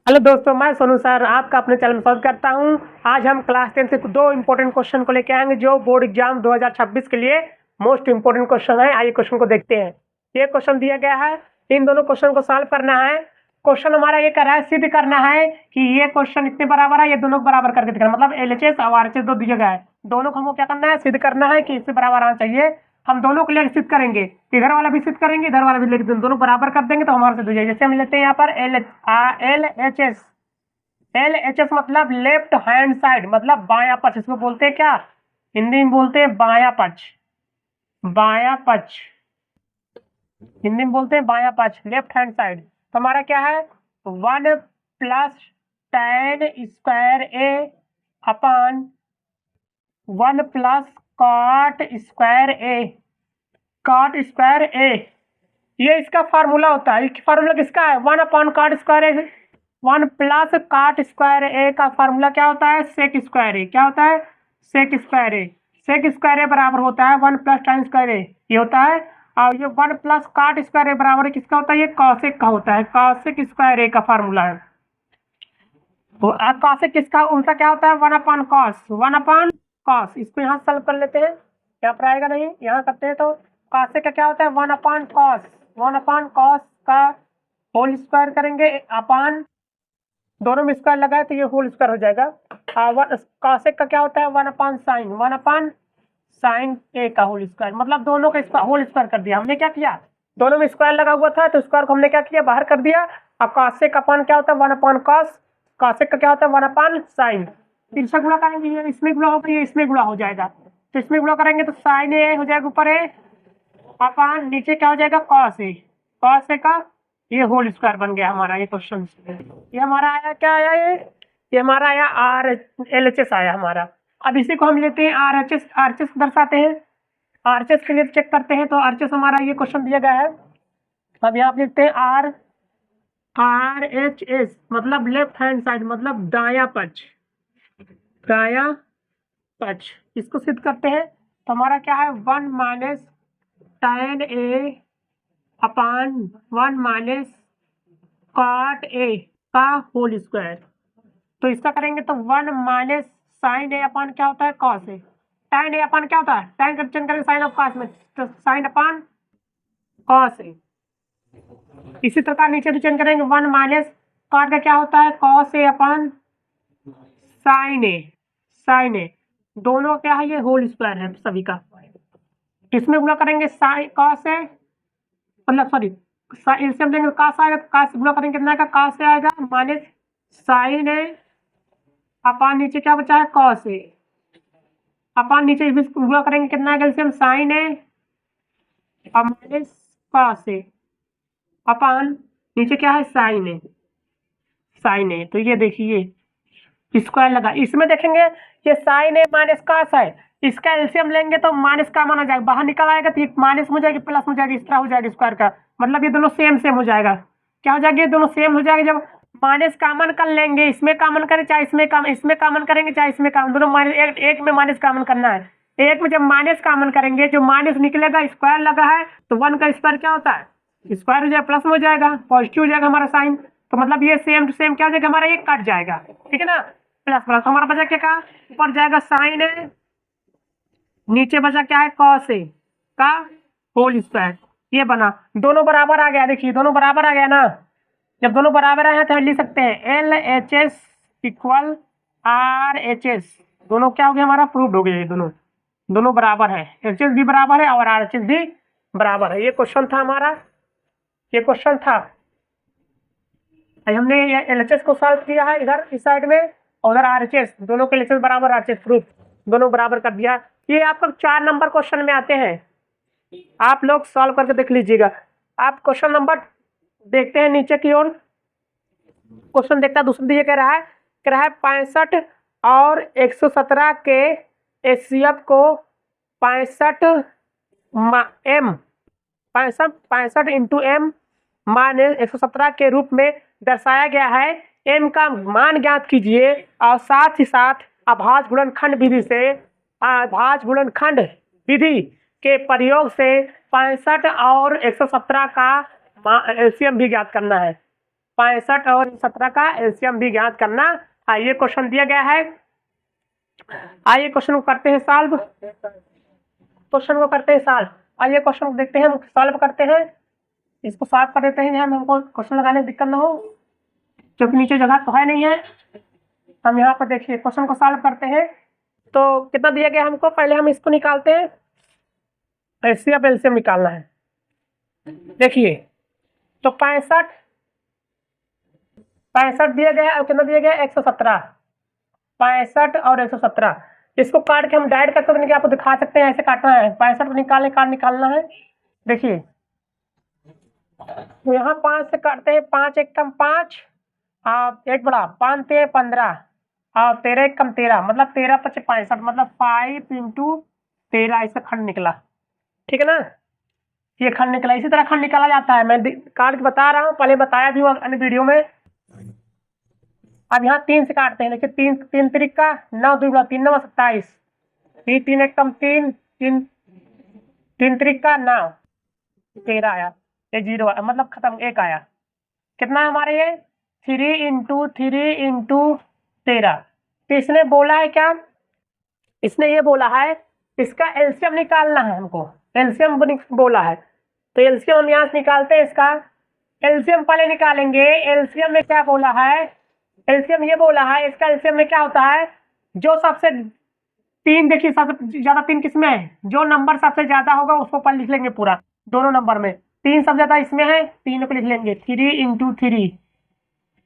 Hello दोस्तों, मैं Sonu sir आपका अपने चैनल में स्वागत करता हूं। आज हम क्लास 10 से दो इंपॉर्टेंट क्वेश्चन को लेके आएंगे जो बोर्ड एग्जाम 2026 के लिए मोस्ट इंपॉर्टेंट क्वेश्चन है। आइए क्वेश्चन को देखते हैं। ये क्वेश्चन दिया गया है, इन दोनों क्वेश्चन को सॉल्व करना है। क्वेश्चन हमारा ये कर रहा है, सिद्ध करना है कि ये क्वेश्चन इतने बराबर है, ये दोनों बराबर करके दिखाना, मतलब एलएचएस और आरएचएस दो दिया गया है, दोनों को हमको क्या करना है, सिद्ध करना है कि इससे बराबर आना चाहिए। हम दोनों के लिए सिद्ध करेंगे, इधर वाला भी सिद्ध करेंगे, इधर वाला भी लिख देंगे, दोनों बराबर कर देंगे तो हमारा सिद्ध हो जाएगा। जैसे हम लेते हैं यहाँ पर एल एच एस मतलब लेफ्ट हैंड साइड, मतलब बाया पक्ष, इसको बोलते हैं क्या, हिंदी में बोलते हैं बाया पक्ष। बाया पक्ष हिंदी में बोलते हैं बाया पक्ष, लेफ्ट हैंड साइड। तो हमारा क्या है, 1 + tan² a upon 1 + cot²a। cot²a ये इसका फार्मूला होता है। फार्मूला किसका है, 1/cot²a। 1 + cot²a का फार्मूला क्या होता है, sec²a। क्या होता है, sec²a। sec²a बराबर होता है 1 + tan²a, ये होता है। और ये 1 + cot²a बराबर किसका होता है, ये cosec का होता है। cosec² का फार्मूला है। तो cosec किसका उल्टा क्या होता है, 1/cos। 1/cos इसको यहाँ सॉल्व कर लेते हैं, यहाँ पर आएगा नहीं, यहाँ करते हैं। तो cosec का क्या होता है, 1/cos। 1/cos का होल स्क्वायर करेंगे अपान, दोनों में स्क्वायर लगाए तो ये होल स्क्वायर हो जाएगा। cosec का क्या होता है, 1/sin। 1/sin a का होल स्क्वायर, मतलब दोनों का होल स्क्वायर कर दिया। हमने क्या किया, दोनों में स्क्वायर लगा हुआ था तो स्क्वायर को हमने क्या किया, बाहर कर दिया। अब cosec अपन क्या होता है, 1/cos। cosec का क्या होता है, 1/sin। तिरछा गुणा करेंगे, ये इसमें गुणा होगा, ये इसमें गुणा हो जाएगा। तो इसमें गुणा करेंगे तो sin a हो जाएगा ऊपर है, अपन नीचे क्या हो जाएगा, cos a। cos a का ये होल स्क्वायर बन गया हमारा ये क्वेश्चन। ये हमारा आया, क्या आया, ये हमारा आया RHS आया हमारा। अब इसी को हम लेते हैं RHS दर्शाते हैं। RHS के लिए चेक करते हैं। तो RHS हमारा ये क्वेश्चन दिया गया है। अब यहाँ पे लिखते हैं RHS मतलब लेफ्ट हैंड साइड, मतलब दाया पक्ष। दाया पक्ष इसको सिद्ध करते हैं। तो हमारा क्या है, 1 - tan a upon 1 - cot a का होल स्क्वायर। तो इसका करेंगे तो 1 - sin a अपान क्या होता है, cos a। tan a अपान क्या होता है, tan का चेंज करेंगे sin ऑफ cos में, तो sin अपान cos a। इसी प्रकार नीचे भी चेंज करेंगे, 1 - cot का क्या होता है, cos a upon sin a। sin a दोनों क्या है, ये होल स्क्वायर है सभी का। इसमें गुणा करेंगे sin cos a, मतलब सॉरी एलसीएम लेंगे तो cos आएगा, तो cos गुणा करेंगे कितना का, cos a आएगा माइनस sin a अपान नीचे क्या बचा है, cos a अपान नीचे गुणा करेंगे कितना है, एलसीएम sin a और माइनस cos a अपान नीचे क्या है, sin a। तो ये देखिए स्क्वायर लगा, इसमें देखेंगे ये sin a माइनस cos है, इसका एलसीएम लेंगे तो माइनस का माना जाएगा, बाहर निकल आएगा तो माइनस हो जाएगी, प्लस हो जाएगी, इस तरह हो जाएगा स्क्वायर का, मतलब ये दोनों सेम हो जाएगा। क्या हो जाएगा, ये दोनों सेम हो जाएगा। जब माइनस कॉमन कर लेंगे, इसमें कॉमन करें चाहे इसमें कॉमन करेंगे चाहे इसमें कॉमन, दोनों माइनस एक में माइनस कॉमन करना है। एक में जब माइनस कॉमन करेंगे, जो माइनस निकलेगा स्क्वायर लगा है तो 1 का स्क्वायर क्या होता है, स्क्वायर हो जाएगा, प्लस हो जाएगा, पॉजिटिव हो जाएगा हमारा साइन। तो मतलब ये सेम टू सेम क्या हो जाएगा, हमारा एक कट जाएगा, ठीक है ना, प्लस प्लस हमारा बचा क्या का, ऊपर जाएगा साइन है, नीचे बचा क्या है, कॉस ए का होल स्क्वायर। ये बना, दोनों बराबर आ गया, देखिए दोनों बराबर आ गया ना। जब दोनों बराबर आए हैं तो लिख सकते हैं LHS इक्वल RHS। दोनों क्या हो गया, हमारा प्रूव्ड हो गया, ये दोनों बराबर है, LHS भी बराबर है और RHS भी बराबर है। ये क्वेश्चन था हमारा, ये क्वेश्चन था। हमने LHS को सॉल्व किया है इधर इस साइड में, और उधर RHS, दोनों के LHS बराबर, RHS प्रूफ, दोनों बराबर कर दिया। ये आपका 4 नंबर क्वेश्चन में आते हैं, आप लोग सॉल्व करके देख लीजिएगा। आप क्वेश्चन नंबर देखते हैं नीचे की ओर, क्वेश्चन देखता है दूसरा दिए कह रहा है 65 और 117 के HCF को 65 m 65 इंटू m माने 117 के रूप में दर्शाया गया है। m का मान ज्ञात कीजिए और साथ ही साथ अभाज्य गुणनखंड विधि से, अभाज्य गुणनखंड विधि के प्रयोग से 65 और 117 का एलसीएम भी ज्ञात करना है। 65 और 17 का एलसीएम भी ज्ञात करना। आइए क्वेश्चन दिया गया है, आइए क्वेश्चन को करते हैं सॉल्व, क्वेश्चन को करते हैं सॉल्व। आइए क्वेश्चन को देखते हैं, हम सॉल्व करते हैं, इसको सॉल्व कर देते हैं जहाँ हमको क्वेश्चन लगाने में दिक्कत ना हो, क्योंकि नीचे जगह तो है नहीं है। हम यहाँ पर देखिए क्वेश्चन को सॉल्व करते हैं। तो कितना दिया गया हमको, पहले हम इसको निकालते हैं, एलसीएम एलसीएम निकालना है। देखिए तो 65 दिया गया है और कितना दिया गया है 117, 65 और 117। इसको काट के हम डायरेक्ट कर सकते हैं कि आपको दिखा सकते हैं, ऐसे काटना है, 65 को निकालना है। देखिए तो यहाँ 5 से काटते हैं, 5 एक कम 5 एक बड़ा 5 13 15 और 13 एक कम 13, मतलब 13 5 65, मतलब 5 इंटू 13 इसका खंड निकला, ठीक है ना, ये खंड निकला। इसी तरह खंड निकाला जाता है, मैं काट के बता रहा हूँ, पहले बताया भी अन्य वीडियो में। अब यहाँ 3 से काटते हैं, देखिए 3 3 त्रिका 9 2 3 9 27, 3 एक कम 3 3 3 त्रिका 9 13 आया, ये 0 आया, मतलब खत्म, 1 आया। कितना है हमारे ये 3 इंटू 13। तो इसने बोला है क्या, इसने ये बोला है इसका एलसीएम निकालना है हमको, एलसीएम बोला है। तो एलसीएम हम यहाँ से निकालते हैं, इसका एलसीएम पहले निकालेंगे। एलसीएम में क्या बोला है, एलसीएम ये बोला है, इसका एलसीएम में क्या होता है, जो सबसे 3, देखिए सबसे ज्यादा 3 किसमें है, जो नंबर सबसे ज्यादा होगा उसको पहले लिख लेंगे पूरा, दोनों नंबर में 3 सबसे ज्यादा इसमें है, 3 को लिख लेंगे 3 इंटू 3।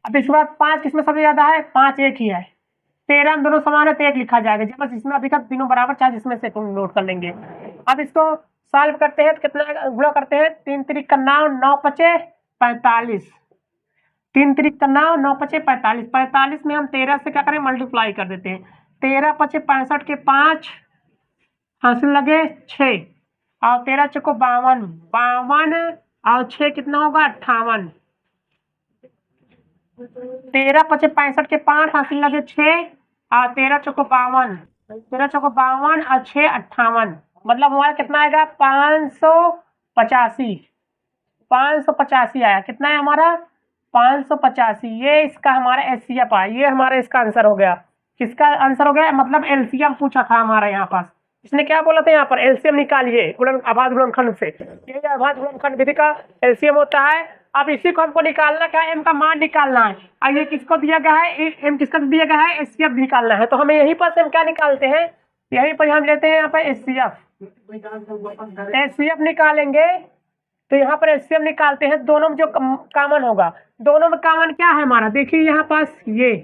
अब इसके बाद 5 किसमें सबसे ज्यादा है, 5 एक ही है, 13 दोनों समान है तो 1 लिखा जाएगा, जब बस इसमें अधिक तीनों बराबर, चाहे इसमें से नोट कर लेंगे। अब इसको सॉल्व करते हैं तो कितना गुणा करते हैं, 3 त्रिक का 9 9 पचे 45, 3 त्रिक का 9 9 पचे 45, 45 में हम 13 से क्या करें मल्टीप्लाई कर देते हैं, 13 पचे 65 के 5 हासिल लगे 6 और 13 चौको 52, 52 और 6 कितना होगा 58, 13 पचे 65 के 5 हासिल लगे 6 और 13 चौको 52, 13 चौको 52 और 6 58, मतलब हमारा कितना आएगा 585, 585 आया। कितना है हमारा 585, ये इसका हमारा एचसीएफ आया, ये हमारा इसका आंसर हो गया। किसका आंसर हो गया, मतलब एलसीएम पूछा था हमारा यहाँ पास। इसने क्या बोला था यहाँ पर, एलसीएम निकालिए आभाज्य गुणनखंड से, ये आभाज्य गुणनखंड विधि का एलसीएम होता है। अब इसी को हमको निकालना क्या है, एम का मान निकालना है। अब ये किसको दिया गया है, एम किसका दिया गया है, एचसीएफ निकालना है। तो हमें यहीं पर से हम क्या निकालते हैं, यहीं पर हम लेते हैं यहाँ पर एचसीएफ, एचसीएफ निकालेंगे तो यहाँ पर एचसीएफ निकालते हैं, दोनों में जो कॉमन होगा, दोनों में कॉमन क्या है हमारा, देखिए यहाँ पास ये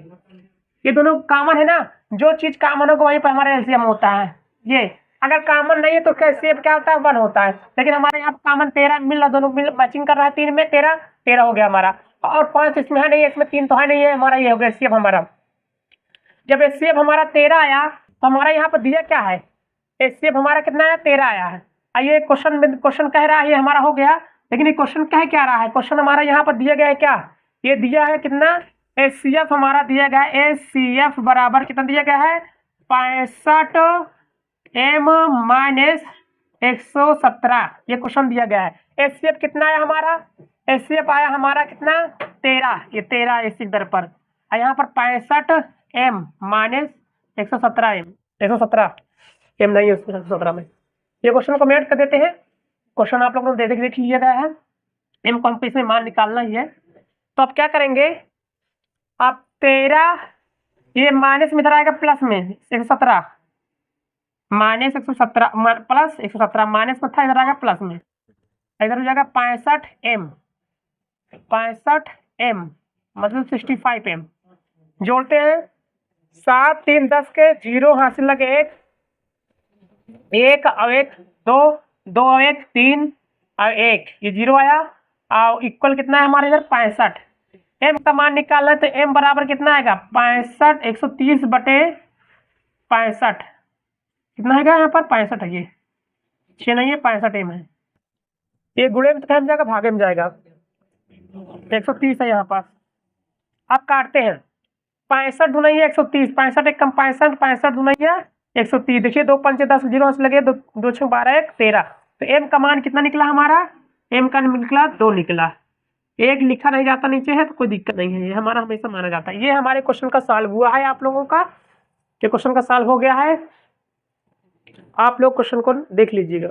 दोनों कॉमन है ना, जो चीज कॉमन होगा वहीं पर हमारा एलसीएम होता है। ये अगर कॉमन नहीं है तो एचसीएफ क्या होता है 1 होता है, लेकिन हमारे यहाँ कॉमन 13 मिल रहा, दोनों मिल मैचिंग कर रहा है, 3 में 13 हो गया हमारा, और 5 इसमें है नहीं, इसमें 3 तो है नहीं है, हमारा ये हो गया एचसीएफ हमारा। जब एचसीएफ हमारा 13 आया तो हमारा यहाँ पर दिया क्या है, एचसीएफ हमारा कितना है 13 आया है। आइए क्वेश्चन कह रहा है ये हमारा हो गया, लेकिन ये क्वेश्चन कह क्या रहा है, क्वेश्चन हमारा यहाँ पर दिया गया है क्या, ये दिया है कितना, एचसीएफ हमारा दिया गया है, एचसीएफ बराबर कितना दिया गया है 65 m माइनस 117, ये क्वेश्चन दिया गया है। एचसीएफ कितना आया हमारा, एचसीएफ आया हमारा कितना 13, ये 13 एचसीएफ दर पर, और यहाँ पर 65 m माइनस 117 m, 117 m नहीं है 117 में। ये क्वेश्चन को मेट कर देते हैं, क्वेश्चन आप लोगों ने देख लिया गया है, एम को हमको इसमें मान निकालना ही है। तो आप क्या करेंगे, आप 13 ये माइनस में इधर आएगा प्लस में 117 माइनस 117 प्लस 117 माइनस में था, इधर आएगा प्लस में, इधर हो जाएगा 65 m मतलब 65 m। जोड़ते हैं 7 3 10 के 0 हासिल लगे 1 और 1 2 2 और 1 3 और 1, ये 0 आया, और इक्वल कितना है हमारे इधर 65। m का मान निकालना है तो m बराबर कितना आएगा 65 130 बटे 65, कितना है यहाँ पर 65 है, ये 6 नहीं है 65 m है, ये गुणे में तो जाएगा भागे में जाएगा, 130 है यहाँ पास। आप काटते हैं 65 दुनिया 130, 65 एक कम 65, 65 दुनिया 130, देखिए 2 5 10 0 से लगे 2 6 12 1 13, तो m का मान कितना निकला हमारा, m का निकला 2 निकला, एक लिखा नहीं जाता नीचे है तो कोई दिक्कत नहीं है, ये हमारा हमेशा माना जाता है। ये हमारे क्वेश्चन का सॉल्व हुआ है आप लोगों का, ये क्वेश्चन का सॉल्व हो गया है, आप लोग क्वेश्चन को देख लीजिएगा।